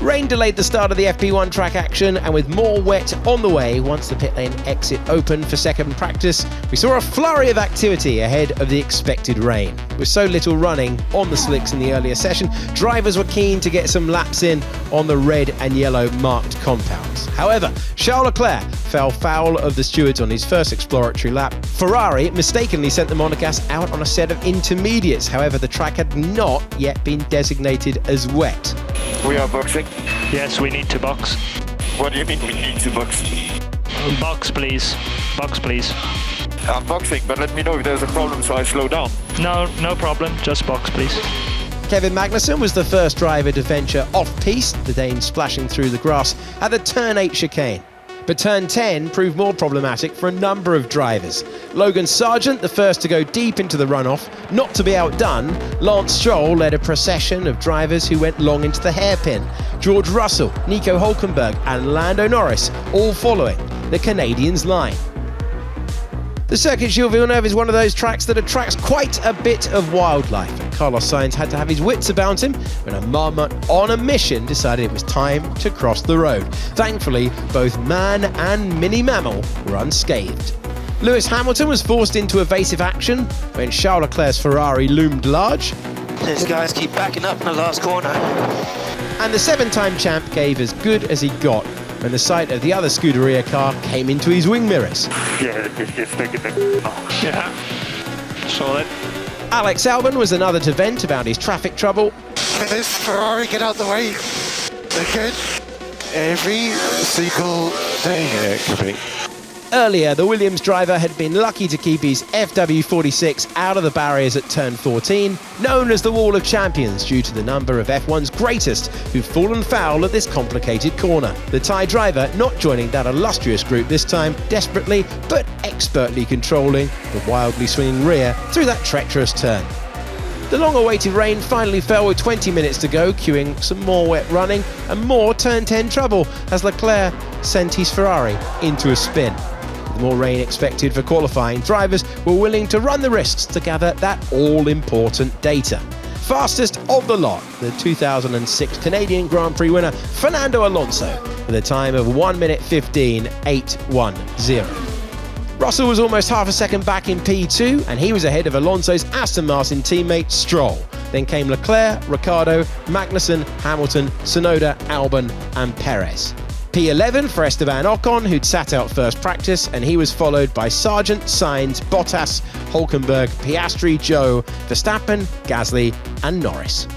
Rain delayed the start of the FP1 track action, and with more wet on the way once the pit lane exit opened for second practice, we saw a flurry of activity ahead of the expected rain. With so little running on the slicks in the earlier session, drivers were keen to get some laps in on the red and yellow marked compounds. However, Charles Leclerc fell foul of the stewards on his first exploratory lap. Ferrari mistakenly sent the Monegasque out on a set of intermediates. However, the track had not yet been designated as wet. We are boxing. Yes, we need to box. What do you mean we need to box? Box, please. Box, please. I'm boxing, but let me know if there's a problem so I slow down. No problem. Just box, please. Kevin Magnussen was the first driver to venture off-piste, the Dane splashing through the grass at the Turn 8 chicane. But Turn 10 proved more problematic for a number of drivers. Logan Sargent, the first to go deep into the runoff. Not to be outdone, Lance Stroll led a procession of drivers who went long into the hairpin. George Russell, Nico Hülkenberg and Lando Norris all following the Canadians' line. The Circuit Gilles Villeneuve is one of those tracks that attracts quite a bit of wildlife, and Carlos Sainz had to have his wits about him when a marmot on a mission decided it was time to cross the road. Thankfully, both man and mini mammal were unscathed. Lewis Hamilton was forced into evasive action when Charles Leclerc's Ferrari loomed large. These guys keep backing up in the last corner. And the seven-time champ gave as good as he got when the sight of the other Scuderia car came into his wing mirrors. Yeah, it's taking the... Yeah. Saw it. Alex Albon was another to vent about his traffic trouble. Can this Ferrari get out the way? Again? Every single day it could be. Earlier, the Williams driver had been lucky to keep his FW46 out of the barriers at turn 14, known as the Wall of Champions due to the number of F1's greatest who've fallen foul of this complicated corner. The Thai driver not joining that illustrious group this time, desperately but expertly controlling the wildly swinging rear through that treacherous turn. The long-awaited rain finally fell with 20 minutes to go, cueing some more wet running and more turn 10 trouble as Leclerc sent his Ferrari into a spin. With more rain expected for qualifying, drivers were willing to run the risks to gather that all-important data. Fastest of the lot, the 2006 Canadian Grand Prix winner Fernando Alonso with a time of 1 minute 15.810. Russell was almost half a second back in P2, and he was ahead of Alonso's Aston Martin teammate Stroll. Then came Leclerc, Ricciardo, Magnussen, Hamilton, Tsunoda, Albon and Perez. P11 for Esteban Ocon, who'd sat out first practice, and he was followed by Sargent, Sainz, Bottas, Hülkenberg, Piastri, Zhou, Verstappen, Gasly and Norris.